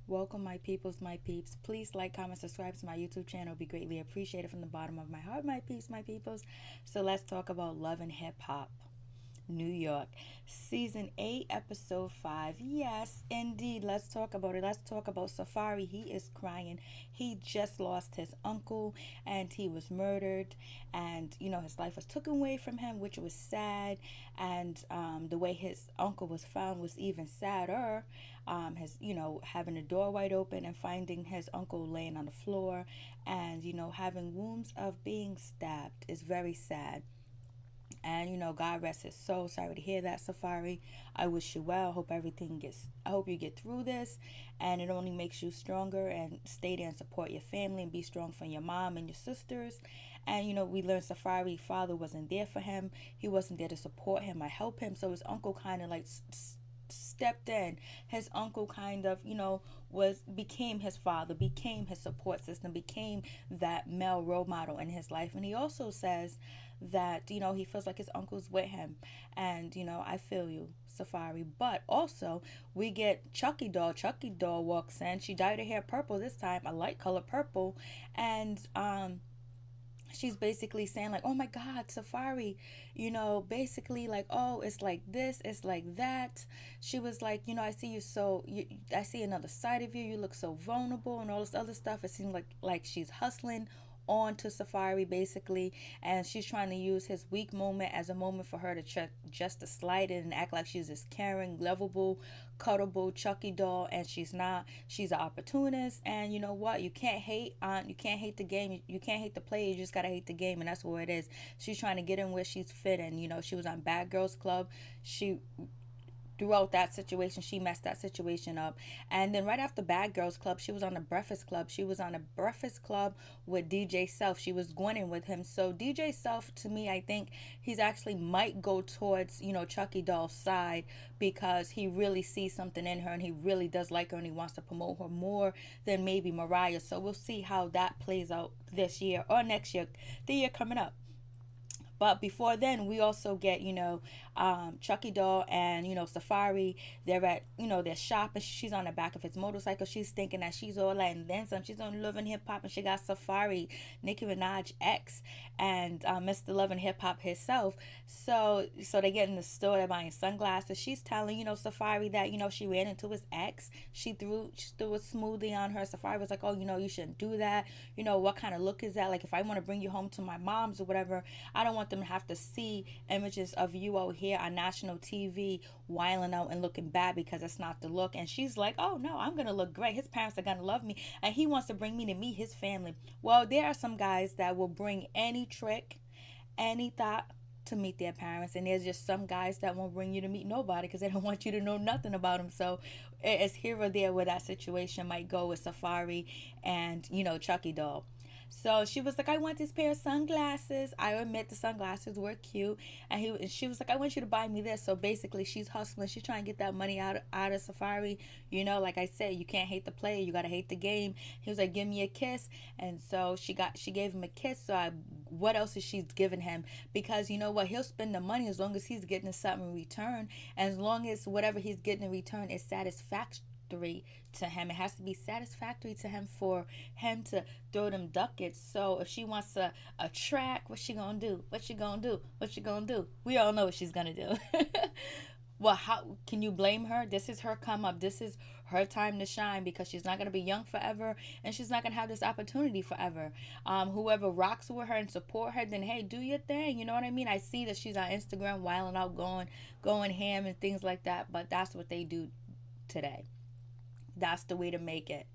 Welcome, my peoples, my peeps. Please like, comment, subscribe to my YouTube channel. It'd be greatly appreciated from the bottom of my heart, my peeps, my peoples. So let's talk about love and hip hop. New York, season 8, episode 5. Yes, indeed. Let's talk about it. Let's talk about Safari. He is crying. He just lost his uncle and he was murdered. And, his life was taken away from him, which was sad. And the way his uncle was found was even sadder. Having the door wide open and finding his uncle laying on the floor and, having wounds of being stabbed is very sad. And God rest his soul. Sorry to hear that, Safari. I wish you well. I hope you get through this, and it only makes you stronger. And stay there and support your family and be strong for your mom and your sisters. And we learned Safari father wasn't there for him. He wasn't there to support him or help him. So his uncle kind of like stepped in. His uncle kind of, was became his father, became his support system, became that male role model in his life. And he also says that, he feels like his uncle's with him. And, I feel you, Safari. But also, we get Chucky Doll. Chucky Doll walks in. She dyed her hair purple this time, a light color purple. And, she's basically saying like, oh my god, Safari, basically like, oh, it's like this, it's like that. She was like, I see another side of you, you look so vulnerable and all this other stuff. It seems like she's hustling on to Safari basically, and she's trying to use his weak moment as a moment for her to just to slide in and act like she's this caring, lovable, cuddable Chucky doll, and she's not. She's an opportunist, and you know what? You can't hate the game. You can't hate the player. You just gotta hate the game, and that's where it is. She's trying to get in where she's fit, and she was on Bad Girls Club. She throughout that situation, she messed that situation up. And then right after Bad Girls Club, she was on the Breakfast Club. She was on a Breakfast Club with DJ Self. She was going in with him. So DJ Self, to me, I think he's actually might go towards Chucky Doll's side, because he really sees something in her and he really does like her and he wants to promote her more than maybe Mariah. So we'll see how that plays out this year or next year, the year coming up. But before then, we also get, Chucky Doll and, Safari. They're at, they're shopping. She's on the back of his motorcycle. She's thinking that she's all that and then some. She's on Love and Hip Hop, and she got Safari, Nicki Minaj ex, and Mr. Love and Hip Hop himself. So they get in the store. They're buying sunglasses. She's telling, Safari that, she ran into his ex. She threw a smoothie on her. Safari was like, oh, you shouldn't do that. What kind of look is that? Like, if I want to bring you home to my mom's or whatever, I don't want them to have to see images of you out here on national TV wiling out and looking bad, because it's not the look. And she's like, oh no, I'm gonna look great. His parents are gonna love me, and he wants to bring me to meet his family. Well, there are some guys that will bring any trick, any thought to meet their parents, and there's just some guys that won't bring you to meet nobody because they don't want you to know nothing about them. So it's here or there where that situation might go with Safari and Chucky Doll. So she was like, I want this pair of sunglasses. I admit the sunglasses were cute. And she was like, I want you to buy me this. So basically she's hustling. She's trying to get that money out of Safari. Like I said, you can't hate the player. You gotta hate the game. He was like, give me a kiss. And so she gave him a kiss. So what else is she giving him? Because you know what? He'll spend the money as long as he's getting something in return. And as long as whatever he's getting in return is satisfactory to him. It has to be satisfactory to him for him to throw them ducats. So if she wants a track, what's she gonna do? What she gonna do? What she gonna do? We all know what she's gonna do. Well, how can you blame her? This is her come up. This is her time to shine, because she's not going to be young forever, and she's not going to have this opportunity forever. Whoever rocks with her and support her, then hey, do your thing. You know what I mean? I see that she's on Instagram wilding out, going ham and things like that, but that's what they do today. That's the way to make it.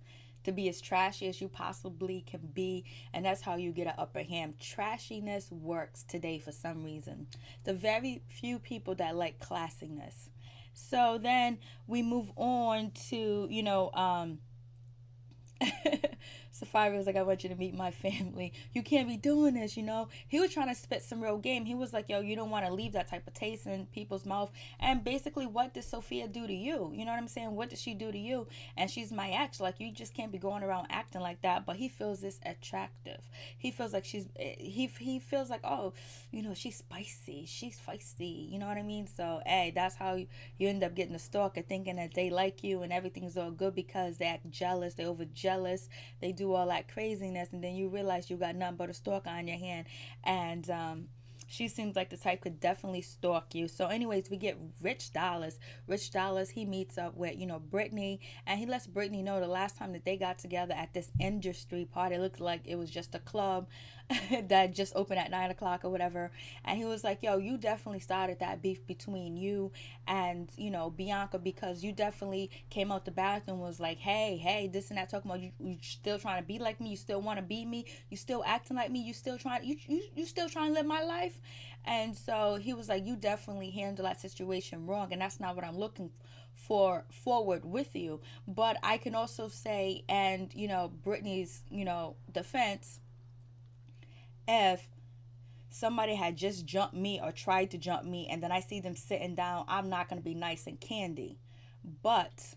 To be as trashy as you possibly can be, and that's how you get an upper hand. Trashiness works today for some reason. The very few people that like classiness. So then we move on to Safari was like, I want you to meet my family. You can't be doing this, you know. He was trying to spit some real game. He was like, yo, you don't want to leave that type of taste in people's mouth. And basically, what did Sophia do to you? You know what I'm saying? What did she do to you? And she's my ex. Like, you just can't be going around acting like that. But he feels this attractive. He feels like he feels like, oh, you know, she's spicy. She's feisty. You know what I mean? So, hey, that's how you end up getting a stalker, thinking that they like you and everything's all good because they act jealous. They over jealous. They do all that craziness, and then you realize you got nothing but a stalker on your hand. And she seems like the type could definitely stalk you. So anyways, we get Rich Dollars. Rich Dollars, he meets up with, you know, Brittany, and he lets Brittany know the last time that they got together at this industry party, it looked like it was just a club that just opened at 9 o'clock or whatever. And he was like, yo, you definitely started that beef between you and, you know, Bianca, because you definitely came out the bathroom, was like, hey, this and that, talking about you still trying to be like me, you still want to be me, you still acting like me, you still trying to live my life. And so he was like, you definitely handled that situation wrong, and that's not what I'm looking for forward with you. But I can also say, and, you know, Brittany's, you know, defense, if somebody had just jumped me or tried to jump me and then I see them sitting down, I'm not going to be nice and candy. But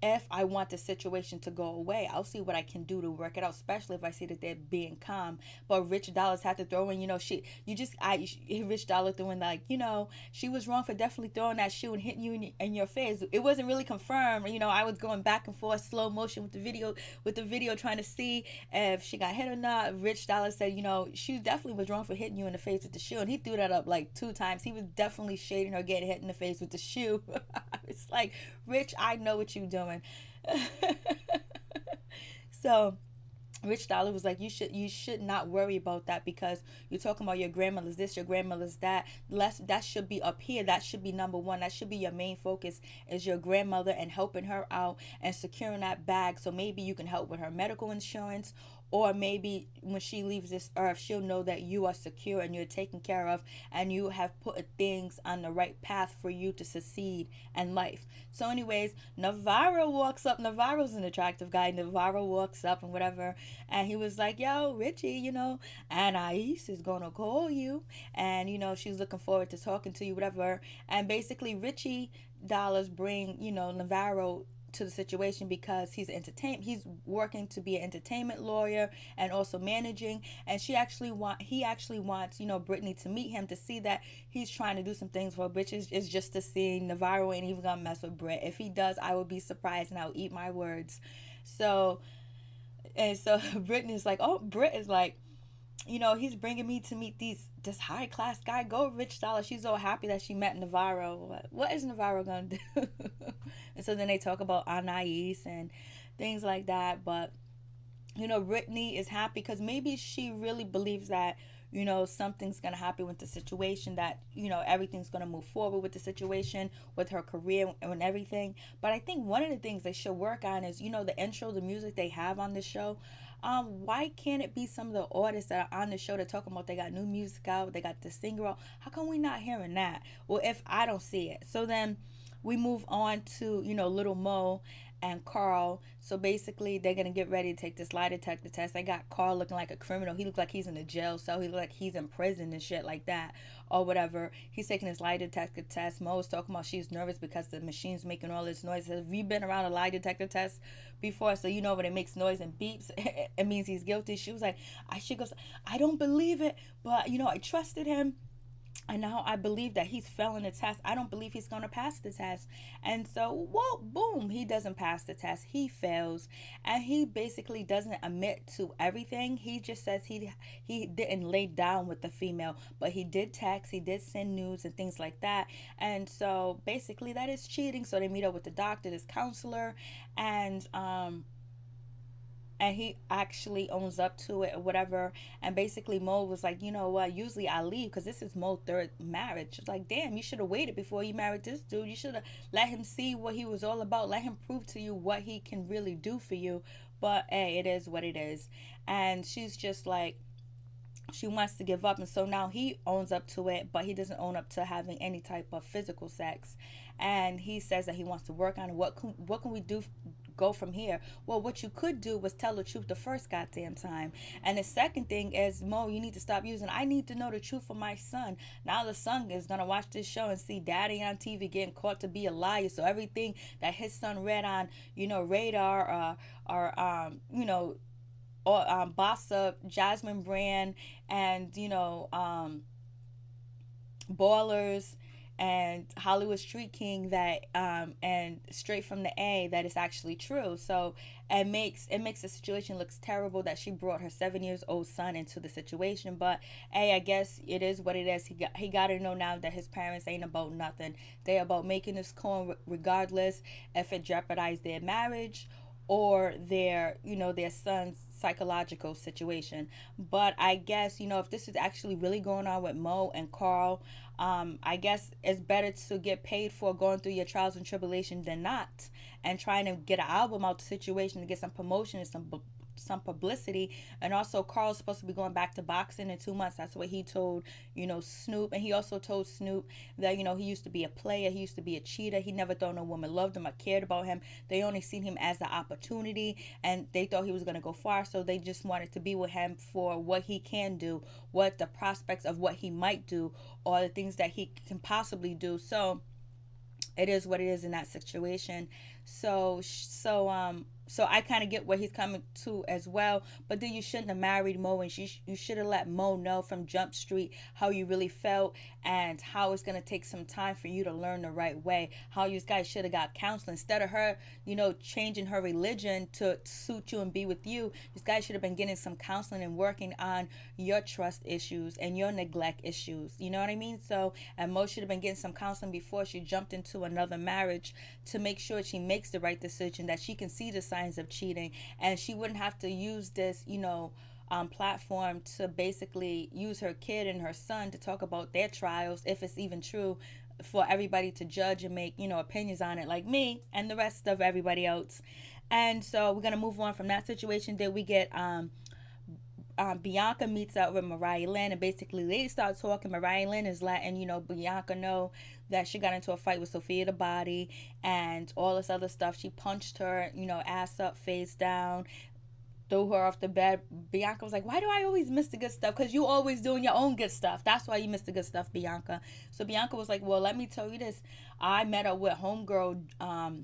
if I want the situation to go away, I'll see what I can do to work it out, especially if I see that they're being calm. But Rich Dollars had to throw in, you know, Rich Dollar threw in, like, you know, she was wrong for definitely throwing that shoe and hitting you in your face. It wasn't really confirmed. You know, I was going back and forth, slow motion with the video, trying to see if she got hit or not. Rich Dollar said, you know, she definitely was wrong for hitting you in the face with the shoe. And he threw that up like 2 times. He was definitely shading her getting hit in the face with the shoe. It's like, Rich, I know what you're doing. So Rich Dollar was like, you should not worry about that, because you're talking about your grandmother's this, your grandmother's that. That should be up here. That should be number one. That should be your main focus, is your grandmother and helping her out and securing that bag. So maybe you can help with her medical insurance, or maybe when she leaves this earth, she'll know that you are secure and you're taken care of, and you have put things on the right path for you to succeed in life. So anyways, Navarro walks up. Navarro's an attractive guy. Navarro walks up and whatever, and he was like, yo, Richie, you know, Anais is gonna call you, and, you know, she's looking forward to talking to you, whatever. And basically Richie Dollars bring, you know, Navarro to the situation because he's working to be an entertainment lawyer and also managing, and he actually wants, you know, Brittany to meet him to see that he's trying to do some things for her. Bitch is just to see Navarro ain't even gonna mess with Britt. If he does, I will be surprised and I'll eat my words. So Brittany's like, oh, Britt is like, you know, he's bringing me to meet this high class guy. Go, Rich Dollar. She's so happy that she met Navarro. What is Navarro gonna do? And so then they talk about Anais and things like that. But, you know, Brittany is happy because maybe she really believes that, you know, something's gonna happen with the situation, that, you know, everything's gonna move forward with the situation, with her career and everything. But I think one of the things they should work on is, you know, the intro, the music they have on the show. Why can't it be some of the artists that are on the show that talking about they got new music out, they got the singer out? How come we not hearing that? Well, if I don't see it. So then we move on to, you know, Little Mo and Carl. So basically they're gonna get ready to take this lie detector test. They got Carl looking like a criminal. He looked like he's in a jail cell. He looked like he's in prison and shit like that, or whatever. He's taking his lie detector test. Mo's talking about she's nervous because the machine's making all this noise. Have you been around a lie detector test before? So you know when it makes noise and beeps, it means he's guilty. She was like, she goes, I don't believe it, but, you know, I trusted him, and now I believe that he's failing the test. I don't believe he's going to pass the test. And so, whoa, boom, he doesn't pass the test. He fails. And he basically doesn't admit to everything. He just says he didn't lay down with the female, but he did text, he did send news and things like that. And so basically that is cheating. So they meet up with the doctor, this counselor, and he actually owns up to it or whatever. And basically Mo was like, you know what, usually I leave because this is Mo's 3rd marriage. It's like, damn, you should have waited before you married this dude. You should have let him see what he was all about. Let him prove to you what he can really do for you. But hey, it is what it is. And she's just like, she wants to give up, and so now he owns up to it, but he doesn't own up to having any type of physical sex. And he says that he wants to work on it. What can we do go from here? Well, what you could do was tell the truth the first goddamn time. And the second thing is, Mo, you need to stop using, I need to know the truth for my son. Now the son is going to watch this show and see daddy on TV getting caught to be a liar. So everything that his son read on, Radar, or Boss Up, Jasmine Brand, and Ballers, and Hollywood Street King, that and Straight from the A, that is actually true. So it makes the situation looks terrible that she brought her 7 years old son into the situation. But hey, I guess it is what it is. He got to know now that his parents ain't about nothing. They about making this corn regardless if it jeopardized their marriage or their son's psychological situation. But I guess, if this is actually really going on with Mo and Carl, I guess it's better to get paid for going through your trials and tribulations than not, and trying to get an album out the situation to get some promotion and some publicity. And also, Carl's supposed to be going back to boxing in 2 months. That's what he told Snoop. And he also told Snoop that he used to be a player, he used to be a cheater, he never thought no woman loved him or cared about him. They only seen him as an opportunity, and they thought he was going to go far, so they just wanted to be with him for what he can do, what the prospects of what he might do, or the things that he can possibly do. So it is what it is in that situation. So I kind of get where he's coming to as well. But then you shouldn't have married Mo, and you should have let Mo know from Jump Street how you really felt, and how it's going to take some time for you to learn the right way. How you guys should have got counseling instead of her, changing her religion to suit you and be with you. This guy should have been getting some counseling and working on your trust issues and your neglect issues. You know what I mean? So, and Mo should have been getting some counseling before she jumped into another marriage, to make sure she makes the right decision, that she can see the signs of cheating, and she wouldn't have to use this, platform to basically use her kid and her son to talk about their trials, if it's even true, for everybody to judge and make, opinions on it, like me and the rest of everybody else. And so we're going to move on from that situation. Then we get Bianca meets up with Mariah Lynn, and basically they start talking. Mariah Lynn is letting Bianca know that she got into a fight with Sophia the Body and all this other stuff. She punched her, ass up, face down, threw her off the bed. Bianca was like, why do I always miss the good stuff? Because you always doing your own good stuff. That's why you miss the good stuff, Bianca. So Bianca was like, well, let me tell you this. I met up with homegirl.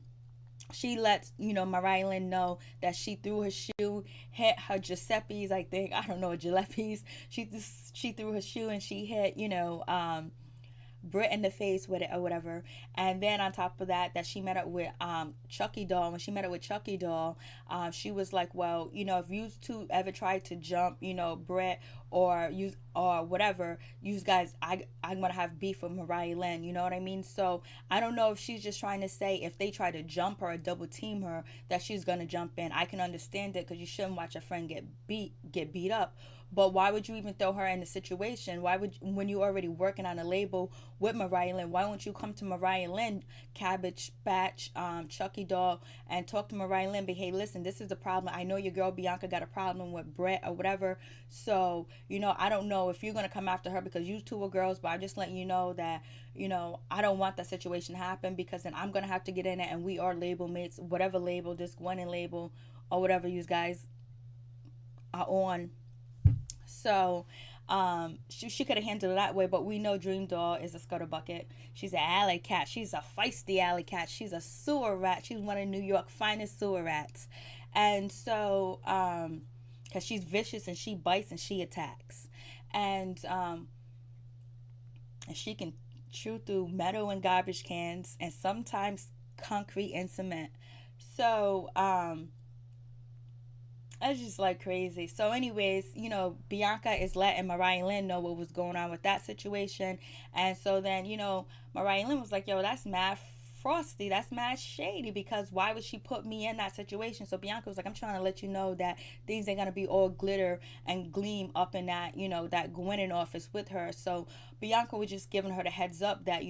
She lets, Mariah Lynn know that she threw her shoe, hit her Giuseppe's, I think. I don't know, Giuseppe's. She threw her shoe and she hit, Brit in the face with it or whatever. And then on top of that she met up with Chucky Doll. When she met up with Chucky Doll, she was like, well, if you two ever tried to jump, Brit or use or whatever, you guys, I'm gonna have beef with Mariah Lynn, you know what I mean? So I don't know if she's just trying to say if they try to jump her or double team her, that she's gonna jump in. I can understand it, because you shouldn't watch a friend get beat up. But why would you even throw her in the situation? Why would, when you already working on a label with Mariah Lynn, why won't you come to Mariah Lynn, Cabbage Patch, Chucky Doll, and talk to Mariah Lynn, be, hey, listen, this is the problem. I know your girl Bianca got a problem with Brett or whatever. So, I don't know if you're going to come after her because you two are girls, but I'm just letting you know that, I don't want that situation to happen, because then I'm going to have to get in it, and we are label mates, whatever label, this Gwen label or whatever you guys are on. So she could have handled it that way, but we know Dream Doll is a scutterbucket. She's an alley cat. She's a feisty alley cat. She's a sewer rat. She's one of New York's finest sewer rats. And so, because she's vicious and she bites and she attacks. And she can chew through metal and garbage cans, and sometimes concrete and cement. So, it's just like crazy. So anyways, Bianca is letting Mariah Lynn know what was going on with that situation. And so then, Mariah Lynn was like, yo, that's mad frosty. That's mad shady, because why would she put me in that situation? So Bianca was like, I'm trying to let you know that things ain't going to be all glitter and gleam up in that, that Gwinnett office with her. So Bianca was just giving her the heads up that,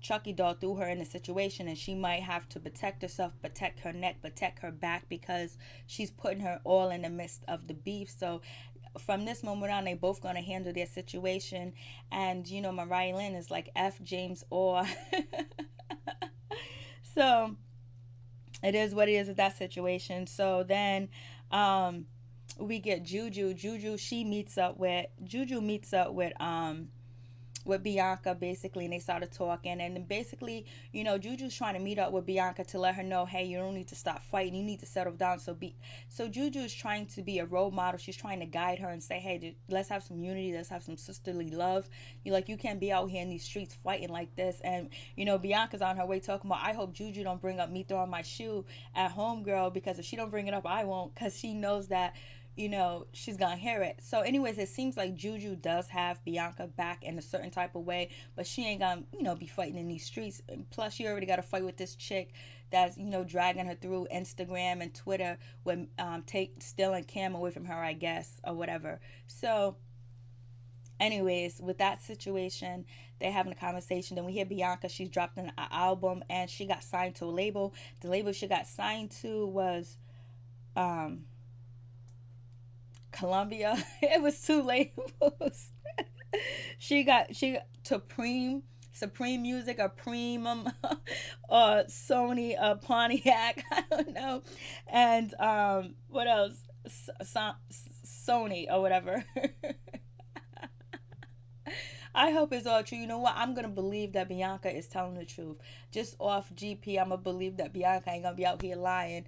Chucky Doll threw her in a situation, and she might have to protect herself, protect her neck, protect her back, because she's putting her all in the midst of the beef. So from this moment on, they both going to handle their situation. And, Mariah Lynn is like F James Orr. So It is what it is with that situation. So then we get Juju. Juju meets up with Bianca basically, and they started talking. And then basically, Juju's trying to meet up with Bianca to let her know, hey, you don't need to stop fighting, you need to settle down. So Juju is trying to be a role model. She's trying to guide her and say, hey, let's have some unity, let's have some sisterly love. You can't be out here in these streets fighting like this. And Bianca's on her way talking about, I hope Juju don't bring up me throwing my shoe at homegirl, because if she don't bring it up, I won't, because she knows that she's gonna hear it. So anyways, it seems like Juju does have Bianca back in a certain type of way, but she ain't gonna be fighting in these streets. And plus, she already got to fight with this chick that's dragging her through Instagram and Twitter with stealing Cam away from her, I guess, or whatever. So anyways, with that situation, they're having a conversation. Then we hear Bianca, she's dropped an album and she got signed to a label. The label she got signed to was Columbia. It was two labels. she got Supreme Music, or Premium, or Sony, Pontiac, I don't know, and what else? Sony or whatever. I hope it's all true. You know what? I'm gonna believe that Bianca is telling the truth. Just off GP, I'm gonna believe that Bianca ain't gonna be out here lying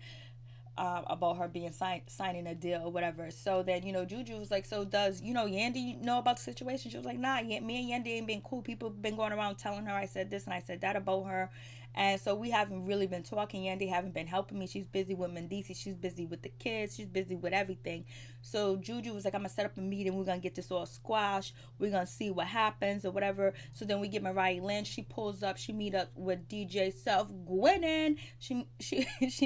about her being signing a deal or whatever. So then, Juju was like, so does, Yandy know about the situation? She was like, nah, me and Yandy ain't been cool. People been going around telling her I said this and I said that about her. And so we haven't really been talking. Yandy haven't been helping me. She's busy with Mendici. She's busy with the kids. She's busy with everything. So Juju was like, I'm going to set up a meeting. We're going to get this all squashed. We're going to see what happens or whatever. So then we get Mariah Lynn. She pulls up. She meet up with DJ Self Gwinnen. She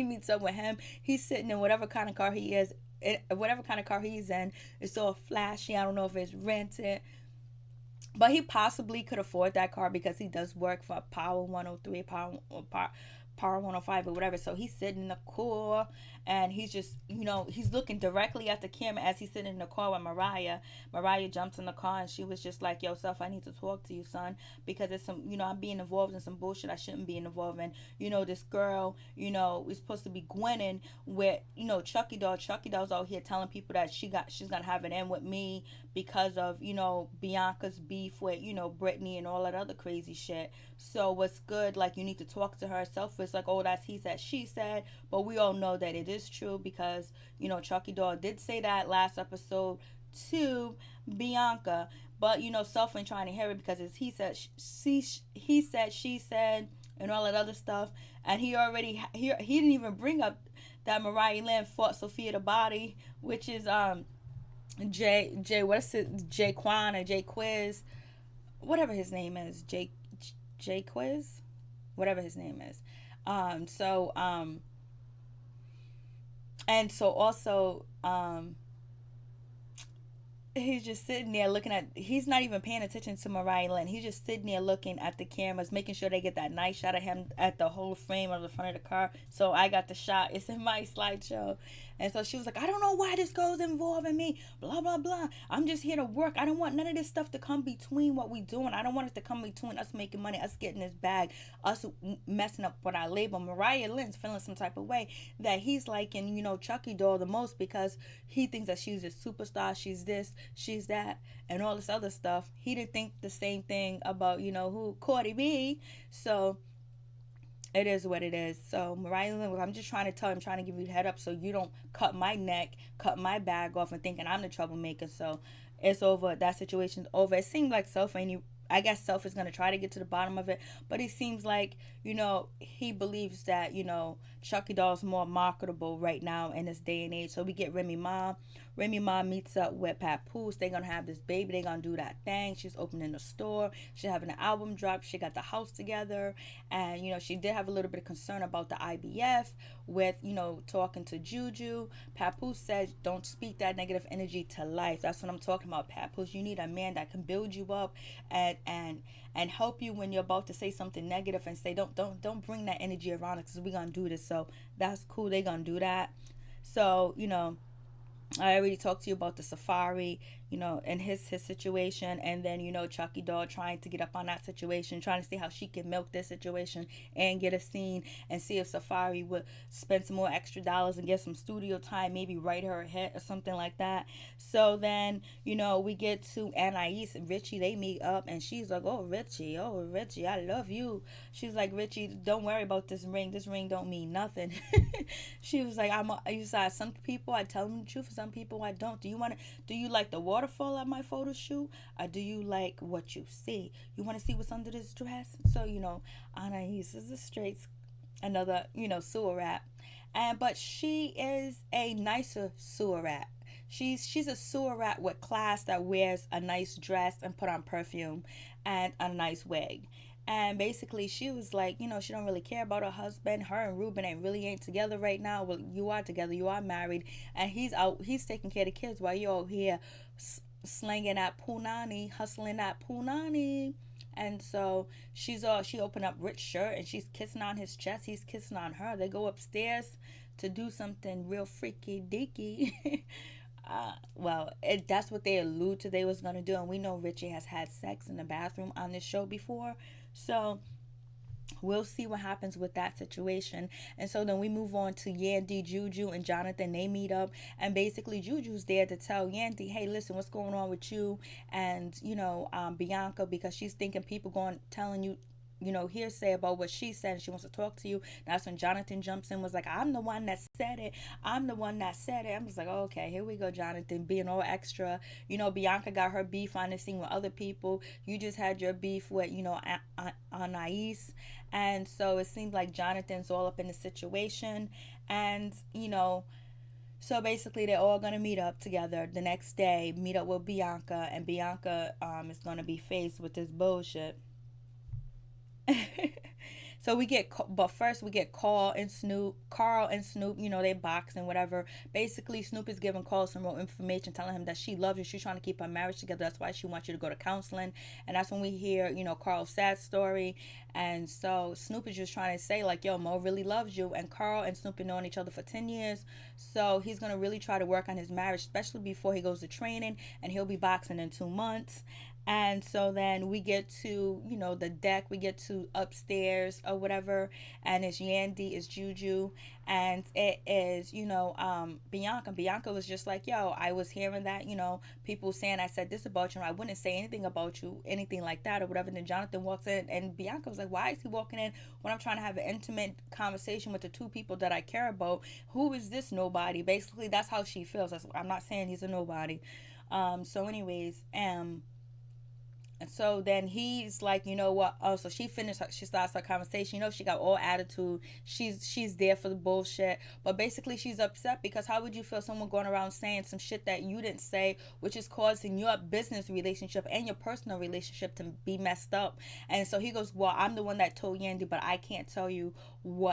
meets up with him. He's sitting in whatever kind of car he is. Whatever kind of car he's in. It's all flashy. I don't know if it's rented. But he possibly could afford that car because he does work for Power 103, Power 105 or whatever. So he's sitting in the car and he's just, he's looking directly at the camera as he's sitting in the car with Mariah. Mariah jumps in the car and she was just like, yo, Self, I need to talk to you, son, because it's some, I'm being involved in some bullshit I shouldn't be involved in. This girl, is supposed to be Gwenning with, Chucky Doll. Chucky Doll's out here telling people that she's gonna have an end with me because of, Bianca's beef with, Brittany and all that other crazy shit. So what's good, like, you need to talk to her. Self is like, oh, that's he said, she said. But we all know that it is true because, Chucky Doll did say that last episode to Bianca. But, Self ain't trying to hear it because it's he said, she said, and all that other stuff. And he didn't even bring up that Mariah Lynn fought Sophia the Body, which is, what's it? Jay Quan or Jay Quiz, whatever his name is, Jay Quiz, whatever his name is. And so also, he's just sitting there he's not even paying attention to Mariah Lynn. He's just sitting there looking at the cameras, making sure they get that nice shot of him at the whole frame of the front of the car. So I got the shot. It's in my slideshow. And so she was like, I don't know why this girl's involving me, blah, blah, blah. I'm just here to work. I don't want none of this stuff to come between what we doing. I don't want it to come between us making money, us getting this bag, us messing up with our label. Mariah Lynn's feeling some type of way that he's liking, Chucky Doll the most because he thinks that she's a superstar. She's this, she's that, and all this other stuff. He didn't think the same thing about, who Cardi B. So it is what it is. So Mariah Lynn, I'm just trying to tell him, trying to give you a head up so you don't cut my neck, cut my bag off and thinking I'm the troublemaker. So it's over. That situation's over. It seemed like I guess Self is going to try to get to the bottom of it, but it seems like, he believes that, Chucky Doll's more marketable right now in this day and age. So we get Remy Ma. Remy Ma meets up with Papoose. They're going to have this baby. They're going to do that thing. She's opening a store. She's having an album drop. She got the house together. And, she did have a little bit of concern about the IBF with, talking to Juju. Papoose said, don't speak that negative energy to life. That's what I'm talking about, Papoose. You need a man that can build you up and help you when you're about to say something negative and say, don't bring that energy around us because we're going to do this. So that's cool. They're going to do that. So, I already talked to you about the safari. in his situation, and then Chucky doll trying to get up on that situation, trying to see how she can milk this situation and get a scene, and see if Safari would spend some more extra dollars and get some studio time, maybe write her a hit or something like that. So then we get to Anais and Richie. They meet up, and she's like, oh Richie, I love you. She's like, Richie, don't worry about this ring. This ring don't mean nothing. She was like, you said some people I tell them the truth, some people I don't. Do you like the waterfall at my photo shoot, or do you like what you see? You want to see what's under this dress? So Anais is a straight, another sewer rat, but she is a nicer sewer rat. She's a sewer rat with class, that wears a nice dress and put on perfume and a nice wig. And basically, she was like, she don't really care about her husband. Her and Ruben ain't together right now. Well, you are together. You are married. And he's taking care of the kids while you're here slinging that punani, hustling that punani. And so she opened up Rick's shirt and she's kissing on his chest. He's kissing on her. They go upstairs to do something real freaky deaky. That's what they allude to they was going to do. And we know Richie has had sex in the bathroom on this show before. So we'll see what happens with that situation. And so then we move on to Yandy, Juju, and Jonathan. They meet up, and basically Juju's there to tell Yandy, hey, listen, what's going on with you and Bianca, because she's thinking people telling you hearsay about what she said, and she wants to talk to you. That's when Jonathan jumps in, was like, I'm the one that said it. I'm just like, oh, okay, here we go, Jonathan, being all extra. Bianca got her beef on the scene with other people. You just had your beef with, Anais. And so it seems like Jonathan's all up in the situation. And, so basically they're all going to meet up together the next day, meet up with Bianca. And Bianca is going to be faced with this bullshit. So first we get Carl and Snoop, they box and whatever. Basically, Snoop is giving Carl some more information, telling him that she loves you. She's trying to keep her marriage together. That's why she wants you to go to counseling. And that's when we hear, Carl's sad story. And so Snoop is just trying to say, like, yo, Mo really loves you. And Carl and Snoop have known each other for 10 years. So he's going to really try to work on his marriage, especially before he goes to training. And he'll be boxing in 2 months. And so then we get to, the deck. We get to upstairs or whatever. And it's Yandy, it's Juju. And it is, Bianca. Bianca was just like, yo, I was hearing that, people saying I said this about you. And I wouldn't say anything about you, anything like that or whatever. And then Jonathan walks in, and Bianca was like, why is he walking in when I'm trying to have an intimate conversation with the two people that I care about? Who is this nobody? Basically, that's how she feels. I'm not saying he's a nobody. So anyways, and so then he's like, you know what? Oh, so she starts her conversation. She got all attitude. She's there for the bullshit. But basically she's upset because how would you feel someone going around saying some shit that you didn't say, which is causing your business relationship and your personal relationship to be messed up? And so he goes, well, I'm the one that told Yandy, but I can't tell you who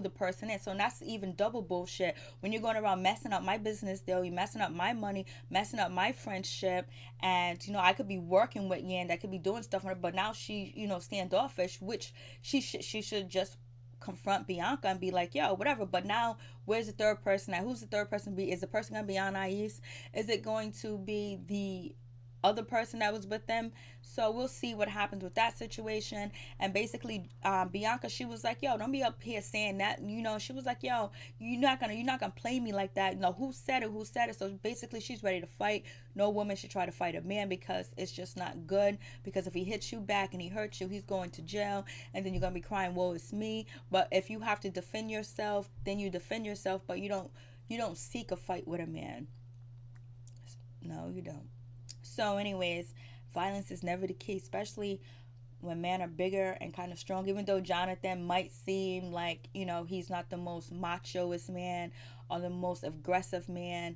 the person is. So that's even double bullshit. When you're going around messing up my business deal, you're messing up my money, messing up my friendship, and I could be working with Yandy, I could be doing stuff with her, but now she standoffish, which she should just confront Bianca and be like, yo, whatever. But now where's the third person at? Who's the third person be? Is the person gonna be Anais? Is it going to be the other person that was with them? So we'll see what happens with that situation. And basically Bianca, she was like, yo, don't be up here saying that. She was like, yo, you're not gonna play me like that. Who said it? So basically she's ready to fight. No woman should try to fight a man, because it's just not good. Because if he hits you back and he hurts you, he's going to jail, and then you're gonna be crying, woe is me. But if you have to defend yourself, then you defend yourself, but you don't seek a fight with a man. No, you don't. So anyways, violence is never the key, especially when men are bigger and kind of strong. Even though Jonathan might seem like, he's not the most machoist man or the most aggressive man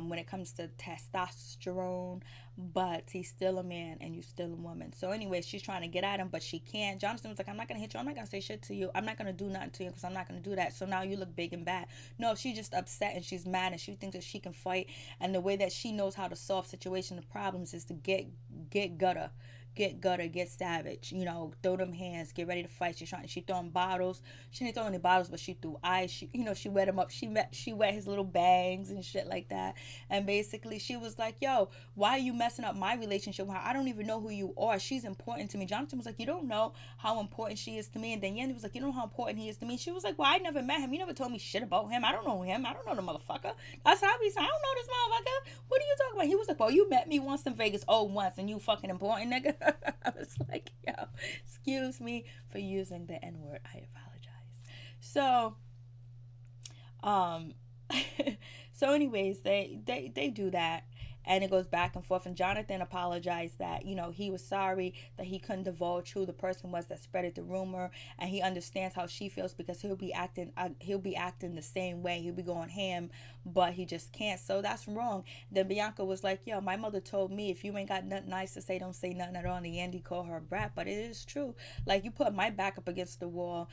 when it comes to testosterone, but he's still a man and you're still a woman. So anyways, she's trying to get at him, but she can't. Jonathan was like, I'm not going to hit you. I'm not going to say shit to you. I'm not going to do nothing to you because I'm not going to do that. So now you look big and bad. No, she's just upset and she's mad and she thinks that she can fight. And the way that she knows how to solve situations and problems is to get gutter. get gutter, get savage, you know, throw them hands, get ready to fight. She throwing bottles. She didn't throw any bottles, but she threw ice. She, you know, she wet him up. She wet his little bangs and shit like that. And basically, she was like, "Yo, why are you messing up my relationship with her? I don't even know who you are. She's important to me." Jonathan was like, "You don't know how important she is to me." And then Yandy was like, "You know how important he is to me." She was like, "Well, I never met him. You never told me shit about him. I don't know him. I don't know the motherfucker." That's how we said, "I don't know this motherfucker. What are you talking about?" He was like, "Well, you met me once in Vegas. Oh, once, and you fucking important, nigga." I was like, "Yo, excuse me for using the N word. I apologize." So, um, so anyways, they do that, and it goes back and forth. And Jonathan apologized that, you know, he was sorry that he couldn't divulge who the person was that spreaded the rumor, and he understands how she feels because he'll be acting the same way. He'll be going ham, but he just can't. So that's wrong. Then Bianca was like, "Yo, my mother told me if you ain't got nothing nice to say, don't say nothing at all." And Andy called her a brat, but it is true. Like, you put my back up against the wall,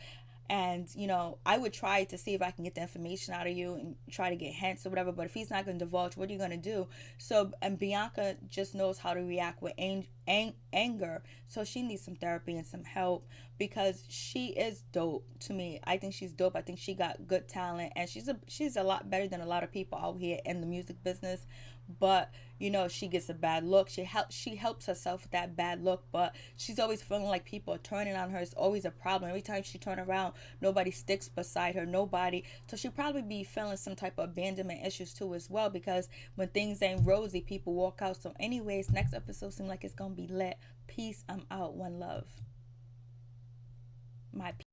and you know, I would try to see if I can get the information out of you and try to get hints or whatever, but if he's not going to divulge, what are you going to do? So, and Bianca just knows how to react with anger, so she needs some therapy and some help, because she is dope to me. I think she's dope. I think she got good talent, and she's a lot better than a lot of people out here in the music business. But you know, she gets a bad look. She helps herself with that bad look, but she's always feeling like people are turning on her. It's always a problem. Every time she turn around, nobody sticks beside her. Nobody. So she'll probably be feeling some type of abandonment issues too as well, because when things ain't rosy, people walk out. So anyways, next episode seems like it's gonna be lit. Peace. I'm out. One love. My